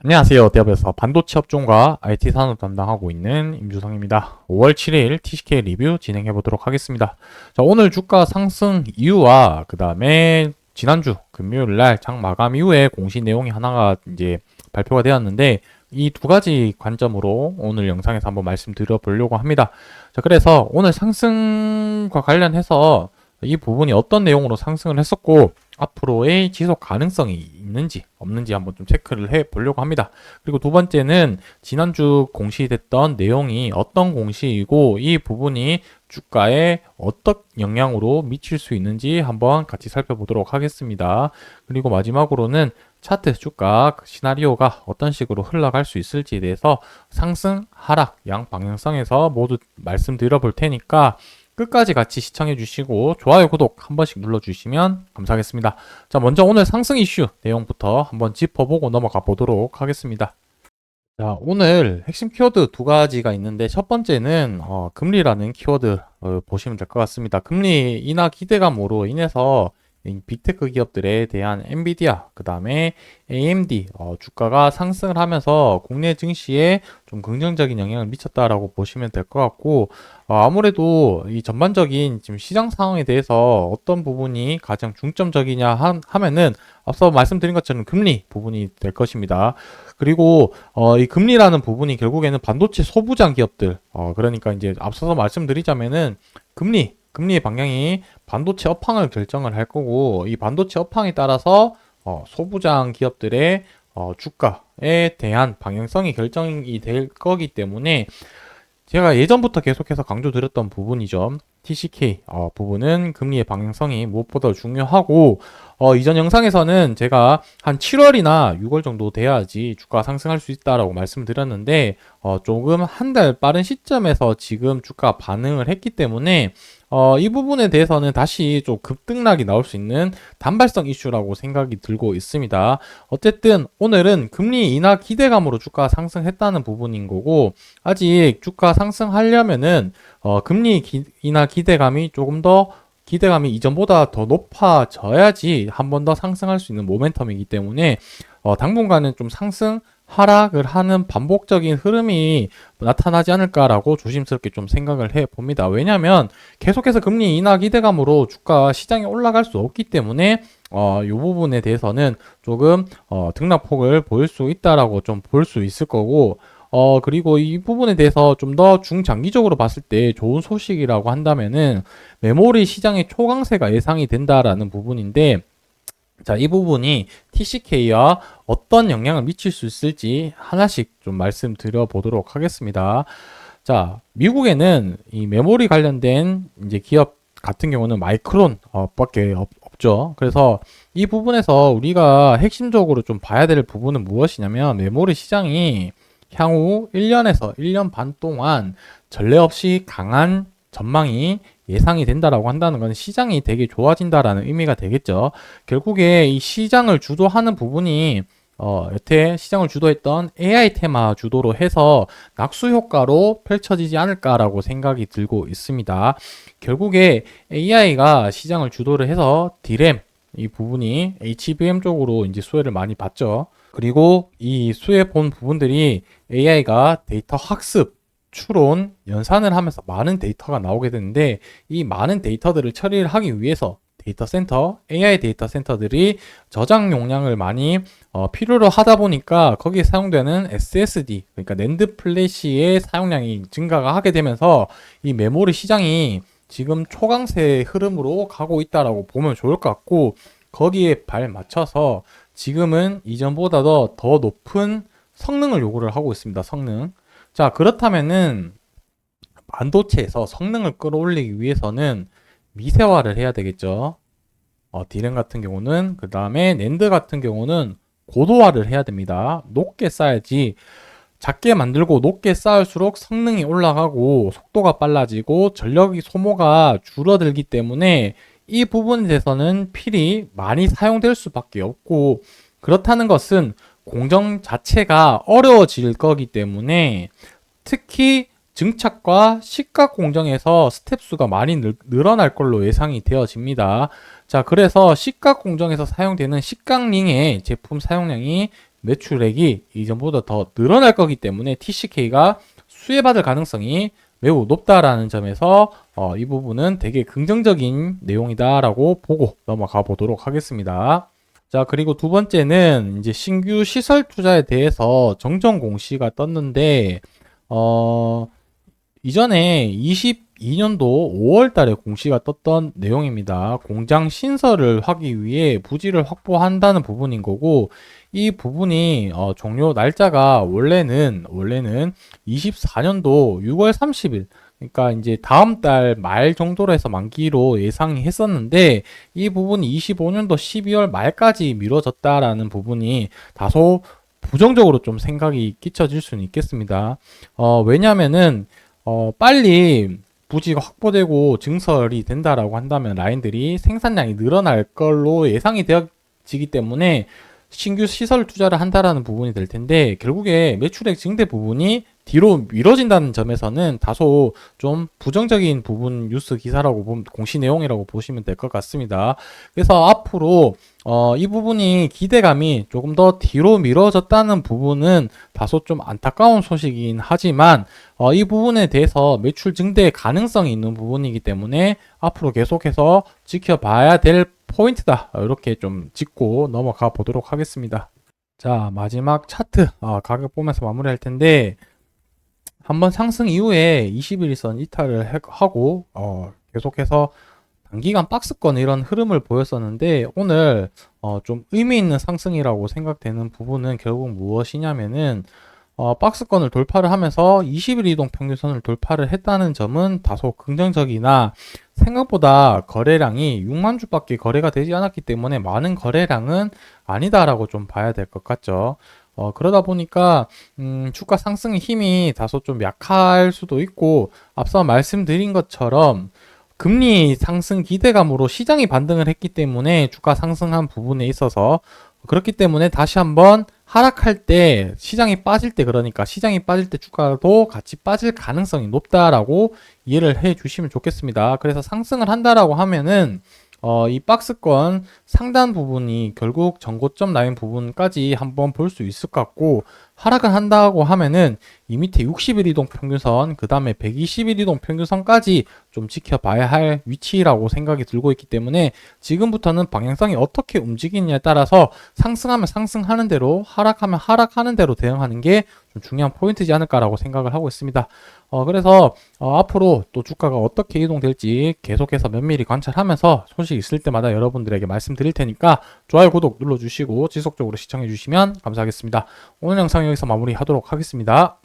안녕하세요. 대업에서 반도체 업종과 IT 산업 담당하고 있는 임주성입니다. 5월 7일 TCK 리뷰 진행해 보도록 하겠습니다. 자, 오늘 주가 상승 이유와 그 다음에 지난주 금요일 날 장 마감 이후에 공시 내용이 하나가 이제 발표가 되었는데 이 두 가지 관점으로 오늘 영상에서 한번 말씀드려 보려고 합니다. 자, 그래서 오늘 상승과 관련해서 이 부분이 어떤 내용으로 상승을 했었고 앞으로의 지속 가능성이 있는지 없는지 한번 좀 체크를 해 보려고 합니다. 그리고 두 번째는 지난주 공시됐던 내용이 어떤 공시이고 이 부분이 주가에 어떤 영향으로 미칠 수 있는지 한번 같이 살펴보도록 하겠습니다. 그리고 마지막으로는 차트 주가 시나리오가 어떤 식으로 흘러갈 수 있을지에 대해서 상승, 하락, 양 방향성에서 모두 말씀드려 볼 테니까 끝까지 같이 시청해 주시고 좋아요, 구독 한 번씩 눌러주시면 감사하겠습니다. 자, 먼저 오늘 상승 이슈 내용부터 한번 짚어보고 넘어가 보도록 하겠습니다. 자, 오늘 핵심 키워드 두 가지가 있는데 첫 번째는 금리라는 키워드 보시면 될 것 같습니다. 금리 인하 기대감으로 인해서 이 빅테크 기업들에 대한 엔비디아, 그 다음에 AMD 주가가 상승을 하면서 국내 증시에 좀 긍정적인 영향을 미쳤다라고 보시면 될 것 같고 아무래도 이 전반적인 지금 시장 상황에 대해서 어떤 부분이 가장 중점적이냐 하면은 앞서 말씀드린 것처럼 금리 부분이 될 것입니다. 그리고 이 금리라는 부분이 결국에는 반도체 소부장 기업들 그러니까 이제 앞서서 말씀드리자면은 금리의 방향이 반도체 업황을 결정을 할 거고 이 반도체 업황에 따라서 소부장 기업들의 주가에 대한 방향성이 결정이 될 거기 때문에 제가 예전부터 계속해서 강조드렸던 부분이죠. TCK 부분은 금리의 방향성이 무엇보다 중요하고 이전 영상에서는 제가 한 7월이나 6월 정도 돼야지 주가 상승할 수 있다라고 말씀드렸는데 조금 한 달 빠른 시점에서 지금 주가 반응을 했기 때문에 이 부분에 대해서는 다시 좀 급등락이 나올 수 있는 단발성 이슈라고 생각이 들고 있습니다. 어쨌든 오늘은 금리 인하 기대감으로 주가 상승했다는 부분인 거고 아직 주가 상승하려면은 금리 인하 기대감이 조금 더 기대감이 이전보다 더 높아져야지 한 번 더 상승할 수 있는 모멘텀이기 때문에 당분간은 좀 상승 하락을 하는 반복적인 흐름이 나타나지 않을까라고 조심스럽게 좀 생각을 해 봅니다. 왜냐하면 계속해서 금리 인하 기대감으로 주가 시장이 올라갈 수 없기 때문에 이 부분에 대해서는 조금 등락폭을 보일 수 있다라고 좀 볼 수 있을 거고 그리고 이 부분에 대해서 좀 더 중장기적으로 봤을 때 좋은 소식이라고 한다면은 메모리 시장의 초강세가 예상이 된다라는 부분인데 자, 이 부분이 TCK와 어떤 영향을 미칠 수 있을지 하나씩 좀 말씀드려 보도록 하겠습니다. 자, 미국에는 이 메모리 관련된 이제 기업 같은 경우는 마이크론 밖에 없죠. 그래서 이 부분에서 우리가 핵심적으로 좀 봐야 될 부분은 무엇이냐면 메모리 시장이 향후 1년에서 1년 반 동안 전례 없이 강한 전망이 예상이 된다라고 한다는 건 시장이 되게 좋아진다라는 의미가 되겠죠. 결국에 이 시장을 주도하는 부분이 여태 시장을 주도했던 AI 테마 주도로 해서 낙수 효과로 펼쳐지지 않을까라고 생각이 들고 있습니다. 결국에 AI가 시장을 주도를 해서 D램 이 부분이 HBM 쪽으로 이제 수혜를 많이 받죠. 그리고 이 수혜 본 부분들이 AI가 데이터 학습 추론, 연산을 하면서 많은 데이터가 나오게 되는데 이 많은 데이터들을 처리를 하기 위해서 데이터 센터, AI 데이터 센터들이 저장 용량을 많이 필요로 하다 보니까 거기에 사용되는 SSD, 그러니까 낸드 플래시의 사용량이 증가가 하게 되면서 이 메모리 시장이 지금 초강세 흐름으로 가고 있다라고 보면 좋을 것 같고 거기에 발맞춰서 지금은 이전보다도 더 높은 성능을 요구를 하고 있습니다. 성능. 자, 그렇다면은 반도체에서 성능을 끌어올리기 위해서는 미세화를 해야 되겠죠. D램 같은 경우는 그 다음에 낸드 같은 경우는 고도화를 해야 됩니다. 높게 쌓아야지 작게 만들고 높게 쌓을수록 성능이 올라가고 속도가 빨라지고 전력이 소모가 줄어들기 때문에 이 부분에 대해서는 필히 많이 사용될 수밖에 없고 그렇다는 것은 공정 자체가 어려워질 거기 때문에 특히 증착과 식각 공정에서 스텝 수가 많이 늘어날 걸로 예상이 되어집니다. 자, 그래서 식각 공정에서 사용되는 식각링의 제품 사용량이 매출액이 이전보다 더 늘어날 거기 때문에 TCK가 수혜받을 가능성이 매우 높다라는 점에서 이 부분은 되게 긍정적인 내용이다라고 보고 넘어가 보도록 하겠습니다. 자, 그리고 두 번째는 이제 신규 시설 투자에 대해서 정정 공시가 떴는데 이전에 22년도 5월 달에 공시가 떴던 내용입니다. 공장 신설을 하기 위해 부지를 확보한다는 부분인 거고, 이 부분이 종료 날짜가 원래는 24년도 6월 30일, 그러니까 이제 다음 달 말 정도로 해서 만기로 예상이 했었는데, 이 부분이 25년도 12월 말까지 미뤄졌다라는 부분이 다소 부정적으로 좀 생각이 끼쳐질 수는 있겠습니다. 왜냐면은 빨리 부지가 확보되고 증설이 된다라고 한다면 라인들이 생산량이 늘어날 걸로 예상이 되어지기 때문에 신규 시설 투자를 한다라는 부분이 될 텐데, 결국에 매출액 증대 부분이 뒤로 미뤄진다는 점에서는 다소 좀 부정적인 부분 뉴스 기사라고 보면, 공시 내용이라고 보시면 될 것 같습니다. 그래서 앞으로 이 부분이 기대감이 조금 더 뒤로 미뤄졌다는 부분은 다소 좀 안타까운 소식이긴 하지만 이 부분에 대해서 매출 증대 가능성이 있는 부분이기 때문에 앞으로 계속해서 지켜봐야 될 포인트다, 이렇게 좀 짚고 넘어가 보도록 하겠습니다. 자, 마지막 차트 가격 보면서 마무리할 텐데, 한번 상승 이후에 21일선 이탈을 하고 계속해서 단기간 박스권 이런 흐름을 보였었는데, 오늘 좀 의미 있는 상승이라고 생각되는 부분은 결국 무엇이냐면은 박스권을 돌파를 하면서 20일 이동 평균선을 돌파를 했다는 점은 다소 긍정적이나, 생각보다 거래량이 6만 주밖에 거래가 되지 않았기 때문에 많은 거래량은 아니다라고 좀 봐야 될 것 같죠. 그러다 보니까 주가 상승의 힘이 다소 좀 약할 수도 있고, 앞서 말씀드린 것처럼 금리 상승 기대감으로 시장이 반등을 했기 때문에 주가 상승한 부분에 있어서, 그렇기 때문에 다시 한번 하락할 때, 시장이 빠질 때, 그러니까 시장이 빠질 때 주가도 같이 빠질 가능성이 높다라고 이해를 해 주시면 좋겠습니다. 그래서 상승을 한다라고 하면은 이 박스권 상단 부분이 결국 전고점 라인 부분까지 한번 볼 수 있을 것 같고, 하락을 한다고 하면은 이 밑에 60일 이동 평균선, 그 다음에 120일 이동 평균선까지 좀 지켜봐야 할 위치라고 생각이 들고 있기 때문에, 지금부터는 방향성이 어떻게 움직이느냐에 따라서 상승하면 상승하는 대로, 하락하면 하락하는 대로 대응하는 게 좀 중요한 포인트지 않을까라고 생각을 하고 있습니다. 그래서 앞으로 또 주가가 어떻게 이동될지 계속해서 면밀히 관찰하면서 소식 있을 때마다 여러분들에게 말씀드릴 테니까 좋아요, 구독 눌러주시고 지속적으로 시청해 주시면 감사하겠습니다. 오늘 영상 여기서 마무리하도록 하겠습니다.